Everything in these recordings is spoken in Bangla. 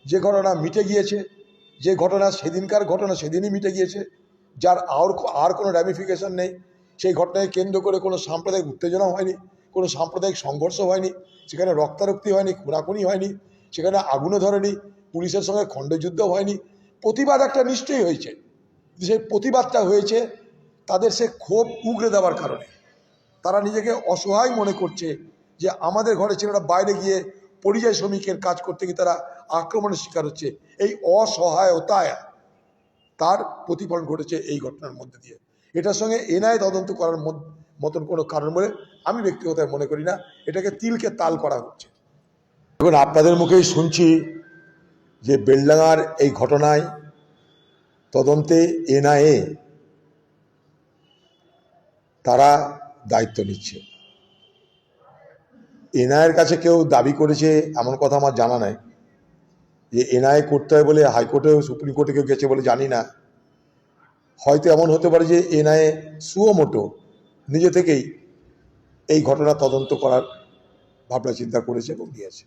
যে ঘটনা মিটে গিয়েছে, যে ঘটনা সেদিনকার ঘটনা সেদিনই মিটে গিয়েছে, যার আর কোনো র্যামিফিকেশন নেই, সেই ঘটনাকে কেন্দ্র করে কোনো সাম্প্রদায়িক উত্তেজনা হয়নি, কোনো সাম্প্রদায়িক সংঘর্ষ হয়নি, সেখানে রক্তারক্তি হয়নি, খুনাখুনি হয়নি, সেখানে আগুনও ধরেনি, পুলিশের সঙ্গে খণ্ডযুদ্ধ হয়নি। প্রতিবাদ একটা নিশ্চয়ই হয়েছে, সেই প্রতিবাদটা হয়েছে তাদের সে ক্ষোভ উগড়ে দেওয়ার কারণে। তারা নিজেকে অসহায় মনে করছে যে আমাদের ঘরে ছেলেরা বাইরে গিয়ে পরিযায়ী শ্রমিকের কাজ করতে গিয়ে তারা আক্রমণের শিকার হচ্ছে। এই অসহায়তায় তার প্রতিফলন ঘটেছে এই ঘটনার মধ্যে দিয়ে। এটার সঙ্গে এনআইএ তদন্ত করার মতন কোনো কারণ বলে আমি ব্যক্তিগতভাবে মনে করি না। এটাকে তিলকে তাল করা হচ্ছে। এখন আপনাদের মুখেই শুনছি যে বেলডাঙার এই ঘটনায় তদন্তে এনআইএ তারা দায়িত্ব নিচ্ছে। এনআইএর কাছে কেউ দাবি করেছে এমন কথা আমার জানা নাই, যে এনআইএ করতে হয় বলে হাইকোর্টে সুপ্রিম কোর্টে কেউ গেছে বলে জানি না। হয়তো এমন হতে পারে যে এনআইএ সুমোটো নিজে থেকেই এই ঘটনা তদন্ত করার ভাবনা চিন্তা করেছে এবং দিয়েছে।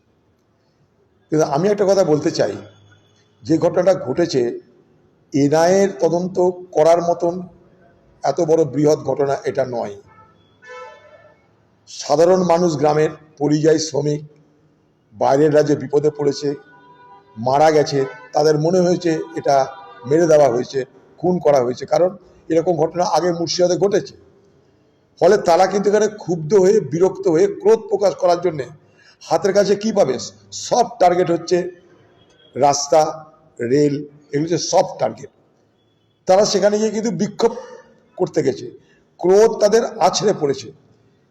কিন্তু আমি একটা কথা বলতে চাই, যে ঘটনাটা ঘটেছে এনআইএর তদন্ত করার মতন এত বড় বৃহৎ ঘটনা এটা নয়। সাধারণ মানুষ, গ্রামের পরিযায়ী শ্রমিক বাইরের রাজ্যে বিপদে পড়েছে, মারা গেছে, তাদের মনে হয়েছে এটা মেরে দেওয়া হয়েছে, খুন করা হয়েছে, কারণ এরকম ঘটনা আগে মুর্শিদাবাদে ঘটেছে। ফলে তারা কিন্তু এখানে ক্ষুব্ধ হয়ে, বিরক্ত হয়ে, ক্রোধ প্রকাশ করার জন্যে হাতের কাছে কি পাবে? সফট টার্গেট হচ্ছে রাস্তা, রেল, এগুলো হচ্ছে সফট টার্গেট। তারা সেখানে গিয়ে কিন্তু বিক্ষোভ করতে গেছে, ক্রোধ তাদের আছড়ে পড়েছে।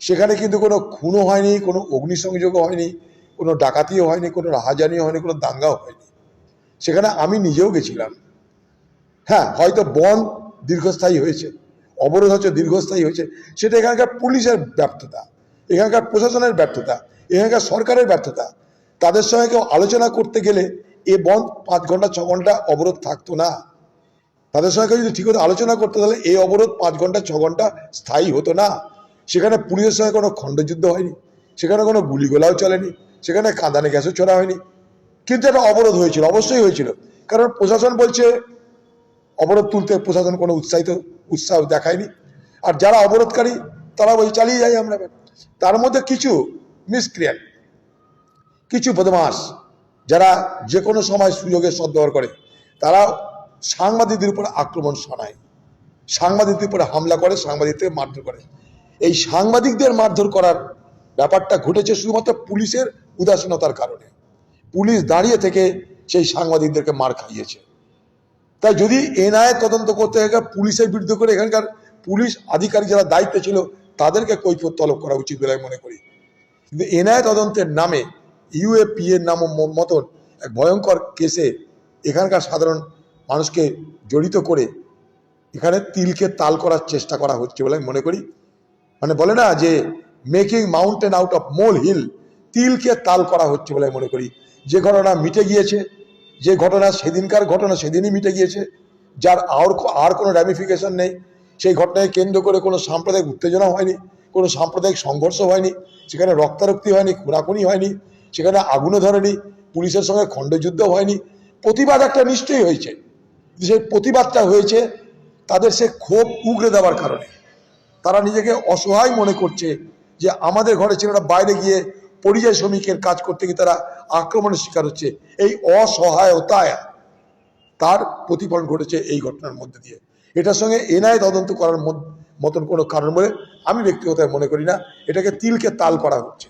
সেখানে কিন্তু কোনো খুনও হয়নি, কোনো অগ্নিসংযোগও হয়নি, কোনো ডাকাতিও হয়নি, কোনো রাহাজানিও হয়নি, কোনো দাঙ্গাও হয়নি। সেখানে আমি নিজেও গেছিলাম। হ্যাঁ, হয়তো বন্ধ দীর্ঘস্থায়ী হয়েছে, অবরোধ হচ্ছে দীর্ঘস্থায়ী হয়েছে, সেটা এখানকার পুলিশের ব্যর্থতা, এখানকার প্রশাসনের ব্যর্থতা, এখানকার সরকারের ব্যর্থতা। তাদের সঙ্গে কেউ আলোচনা করতে গেলে এ বন্ধ 5 ঘন্টা 6 ঘন্টা অবরোধ থাকতো না। তাদের সঙ্গে যদি ঠিক মতো আলোচনা করতে তাহলে এই অবরোধ 5 ঘন্টা 6 ঘন্টা স্থায়ী হতো না। সেখানে পুলিশের সঙ্গে কোনো খণ্ডযুদ্ধ হয়নি, সেখানে কোনো গুলিগোলাও চলেনি, সেখানে কাঁদানে গ্যাসও ছোড়া হয়নি। কিন্তু একটা অবরোধ হয়েছিল, অবশ্যই হয়েছিল, কারণ প্রশাসন বলছে অবরোধ তুলতে প্রশাসন কোনো উৎসাহ দেখায়নি। আর যারা অবরোধকারী তারা বলছে চালিয়ে যাই আমরা। তার মধ্যে কিছু মিসক্রিয়েন্ট, কিছু বদমাস যারা যে কোনো সময় সুযোগের সদ্ব্যবহার করে, তারা সাংবাদিকদের উপর আক্রমণ শোনায়, সাংবাদিকদের উপরে হামলা করে, সাংবাদিকদের মারধর করে। এই সাংবাদিকদের মারধর করার ব্যাপারটা ঘটেছে শুধুমাত্র পুলিশের উদাসীনতার কারণে। পুলিশ দাঁড়িয়ে থেকে সেই সাংবাদিকদেরকে মার খাইয়েছে। তাই যদি এনআইএ তদন্ত করতে হয়, পুলিশের বিরুদ্ধে করে এখানকার পুলিশ আধিকারিক যারা দায়িত্বে ছিল তাদেরকে কৈফিয়ত তলব করা উচিত বলে আমি মনে করি। কিন্তু এনআইএ তদন্তের নামে ইউএপিএ এর নাম মতন এক ভয়ঙ্কর কেসে এখানকার সাধারণ মানুষকে জড়িত করে এখানে তিলকে তাল করার চেষ্টা করা হচ্ছে বলে আমি মনে করি। মানে বলে না যে making mountain out of mole hill, তিলকে তাল করা হচ্ছে বলে আমি মনে করি। যে ঘটনা মিটে গিয়েছে, যে ঘটনা সেদিনকার ঘটনা সেদিনই মিটে গিয়েছে, যার আর কোনো র্যামিফিকেশন নেই, সেই ঘটনাকে কেন্দ্র করে কোনো সাম্প্রদায়িক উত্তেজনা হয়নি, কোনো সাম্প্রদায়িক সংঘর্ষ হয়নি, সেখানে রক্তারক্তি হয়নি, খুনাখুনি হয়নি, সেখানে আগুনও ধরেনি, পুলিশের সঙ্গে খণ্ডযুদ্ধ হয়নি। প্রতিবাদ একটা নিশ্চয়ই হয়েছে, সেই প্রতিবাদটা হয়েছে তাদের সে ক্ষোভ উগড়ে দেওয়ার কারণে। তারা নিজেকে অসহায় মনে করছে যে আমাদের ঘরে ছেলেরা বাইরে গিয়ে পরিযায়ী শ্রমিকের কাজ করতে গিয়ে তারা আক্রমণের শিকার হচ্ছে। এই অসহায়তায় তার প্রতিফলন ঘটেছে এই ঘটনার মধ্যে দিয়ে। এটার সঙ্গে এনআইএ তদন্ত করার মতন কোনো কারণ বলে আমি ব্যক্তিগতভাবে মনে করি না। এটাকে তিলকে তাল করা হচ্ছে।